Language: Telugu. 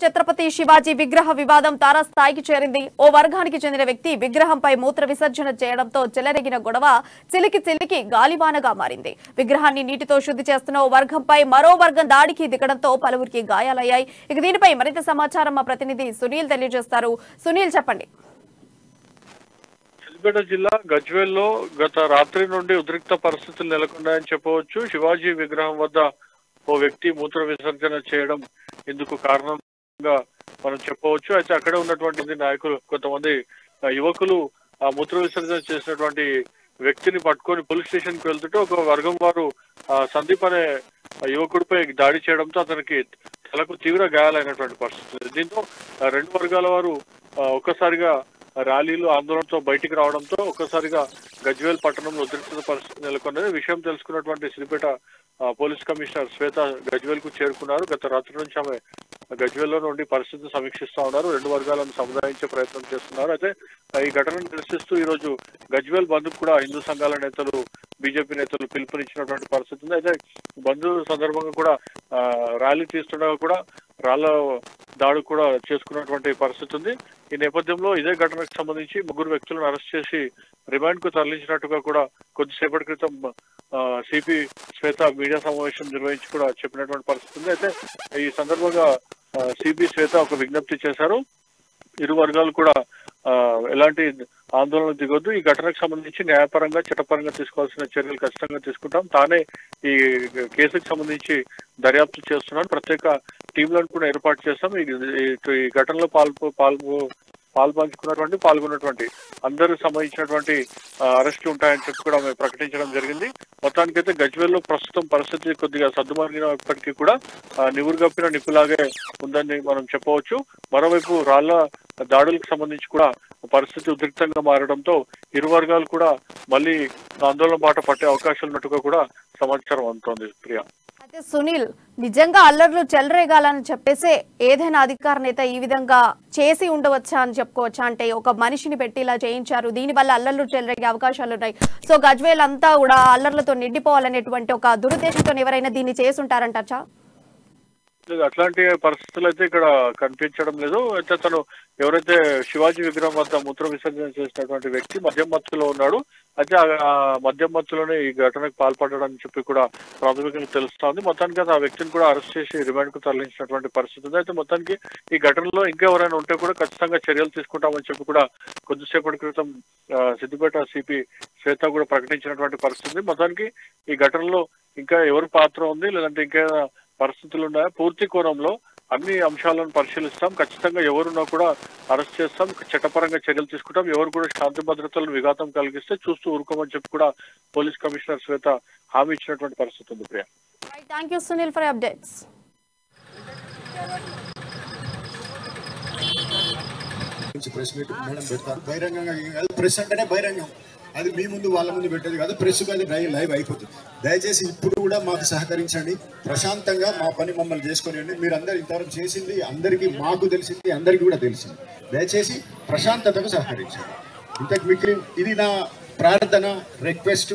ఛత్రపతి శివాజీ విగ్రహ వివాదం తారాస్థాయికి చేరింది. ఓ వర్గానికి చెందిన వ్యక్తి విగ్రహంపై మూత్ర విసర్జన చేయడంతో చెలరేగిన గొడవ చిలికి గాలివానగా మారింది. విగ్రహాన్ని నీటితో శుద్ధి చేస్తున్న ఓ వర్గంపై మరో వర్గం దాడికి దిగడంతో పలువురికి గాయాలయ్యాయి. ఇక దీనిపై మరింత సమాచారం మా ప్రతినిధి సునీల్ తెలియజేస్తారు. సునీల్, చెప్పండి. సిద్దిపేట జిల్లా గజ్వేల్లో గత రాత్రి నుండి ఉద్రిక్త పరిస్థితులు నెలకొన్నాయని చెప్పవచ్చు. శివాజీ విగ్రహం వద్ద ఓ వ్యక్తి మూత్ర విసర్జన చేయడం ఇందుకు కారణంగా మనం చెప్పవచ్చు. అయితే అక్కడే ఉన్నటువంటి నాయకులు, కొంతమంది యువకులు ఆ మూత్ర విసర్జన చేసినటువంటి వ్యక్తిని పట్టుకొని పోలీస్ స్టేషన్ కి వెళ్తుంటే ఒక వర్గం వారు సందీప్ అనే యువకుడిపై దాడి చేయడంతో అతనికి తలకు తీవ్ర గాయాలైనటువంటి పరిస్థితి. దీంతో రెండు వర్గాల వారు ఒక్కసారిగా ర్యాలీలు ఆందోళనతో బయటికి రావడంతో ఒక్కసారిగా గజ్వేల్ పట్టణంలో ఉద్రిక్త పరిస్థితి నెలకొన్నది. విషయం తెలుసుకున్నటువంటి సిద్దిపేట పోలీస్ కమిషనర్ శ్వేత గజ్వేల్ కు చేరుకున్నారు. గత రాత్రి నుంచి ఆమె గజ్వేల్లో నుండి పరిస్థితిని సమీక్షిస్తా ఉన్నారు. రెండు వర్గాలను సముదాయించే ప్రయత్నం చేస్తున్నారు. అయితే ఈ ఘటనను నిరసిస్తూ ఈ రోజు గజ్వేల్ బంద్ కూడా హిందూ సంఘాల నేతలు, బీజేపీ నేతలు పిలుపునిచ్చినటువంటి పరిస్థితి ఉంది. అయితే బంద్ సందర్భంగా కూడా ర్యాలీ తీస్తుండగా కూడా రాళ్ల దాడి కూడా చేసుకున్నటువంటి పరిస్థితి ఉంది. ఈ నేపథ్యంలో ఇదే ఘటనకు సంబంధించి ముగ్గురు వ్యక్తులను అరెస్ట్ చేసి రిమాండ్ కు తరలించినట్టుగా కూడా కొద్దిసేపటి క్రితం సిపి శ్వేత మీడియా సమావేశం నిర్వహించి కూడా చెప్పినటువంటి పరిస్థితి ఉంది. అయితే ఈ సందర్భంగా సిపి శ్వేత ఒక విజ్ఞప్తి చేశారు. ఇరు వర్గాలు కూడా ఎలాంటి ఆందోళన దిగొద్దు. ఈ ఘటనకు సంబంధించి న్యాయపరంగా, చట్టపరంగా తీసుకోవాల్సిన చర్యలు ఖచ్చితంగా తీసుకుంటాం. తానే ఈ కేసుకు సంబంధించి దర్యాప్తు చేస్తున్నాను, ప్రత్యేక టీంలను కూడా ఏర్పాటు చేస్తాం. ఈ ఘటనలో పాల్గొన్నటువంటి అందరికి సంబంధించినటువంటి అరెస్టులు ఉంటాయని చెప్పి కూడా మేము ప్రకటించడం జరిగింది. మొత్తానికైతే గజ్వేల్లో ప్రస్తుతం పరిస్థితి కొద్దిగా సర్దుమణిగినప్పటికీ కూడా నివురుగప్పిన నిప్పులాగే ఉందని మనం చెప్పవచ్చు. మరోవైపు రాళ్ల దాడులకు సంబంధించి కూడా పరిస్థితి ఉద్రిక్తంగా మారడంతో ఇరు వర్గాలు కూడా మళ్ళీ ఆందోళన బాట పట్టే అవకాశాలు ఉన్నట్టుగా కూడా సమాచారం అందుతోంది. ప్రియా, అయితే సునీల్, నిజంగా అల్లర్లు చెలరేగాలని చెప్పేసి ఏదైనా అధికార నేత ఈ విధంగా చేసి ఉండవచ్చా అని చెప్పుకోవచ్చా? అంటే ఒక మనిషిని పెట్టి ఇలా చేయించారు, దీనివల్ల అల్లర్లు చెలరేగే అవకాశాలు ఉన్నాయి. సో గజ్వేల్ అంతా కూడా అల్లర్లతో నిండిపోవాలనేటువంటి ఒక దురుద్దేశంతో ఎవరైనా దీన్ని చేసి ఉంటారంటచ్చా? అట్లాంటి పరిస్థితులు అయితే ఇక్కడ కనిపించడం లేదు. అయితే తను ఎవరైతే శివాజీ విగ్రహం వద్ద మూత్ర విసర్జన చేసినటువంటి వ్యక్తి మద్యం మత్తులో ఉన్నాడు. అయితే ఆ మద్యం మత్తులోనే ఈ ఘటనకు పాల్పడ్డాడని చెప్పి కూడా ప్రాథమికంగా తెలుస్తోంది. మొత్తానికి ఆ వ్యక్తిని కూడా అరెస్ట్ చేసి రిమాండ్ కు తరలించినటువంటి పరిస్థితి ఉంది. అయితే మొత్తానికి ఈ ఘటనలో ఇంకెవరైనా ఉంటే కూడా ఖచ్చితంగా చర్యలు తీసుకుంటామని చెప్పి కూడా కొద్దిసేపటి క్రితం సిద్దిపేట సిపి శ్వేత కూడా ప్రకటించినటువంటి పరిస్థితి. మొత్తానికి ఈ ఘటనలో ఇంకా ఎవరి పాత్ర ఉంది, లేదంటే ఇంకేమైనా పరిస్థితులు ఉన్నాయా, పూర్తి కోణంలో అన్ని అంశాలను పరిశీలిస్తాం. ఖచ్చితంగా ఎవరున్నా కూడా అరెస్ట్ చేస్తాం, చట్టపరంగా చర్యలు తీసుకుంటాం. ఎవరు కూడా శాంతి భద్రతలను విఘాతం కలిగిస్తే చూస్తూ ఊరుకోమని చెప్పి కూడా పోలీస్ కమిషనర్ శ్వేత హామీ ఇచ్చినటువంటి పరిస్థితి ఉంది. Priya, thank you Sunil for updates. Press meet madam పెడతారు బహిరంగంగా. ప్రెస్ అంటేనే బహిరంగం, అది మీ ముందు వాళ్ళ ముందు పెట్టేది కాదు. ప్రెస్కు అది లైవ్ అయిపోతుంది. దయచేసి ఇప్పుడు కూడా మాకు సహకరించండి, ప్రశాంతంగా మా పని మమ్మల్ని చేసుకుని. మీరందరూ ఇంతవరకు చేసింది అందరికీ, మాకు తెలిసింది అందరికీ కూడా తెలిసింది. దయచేసి ప్రశాంతతకు సహకరించండి. ఇంతకు మిగిలిన ఇది నా ప్రార్థన, రిక్వెస్ట్.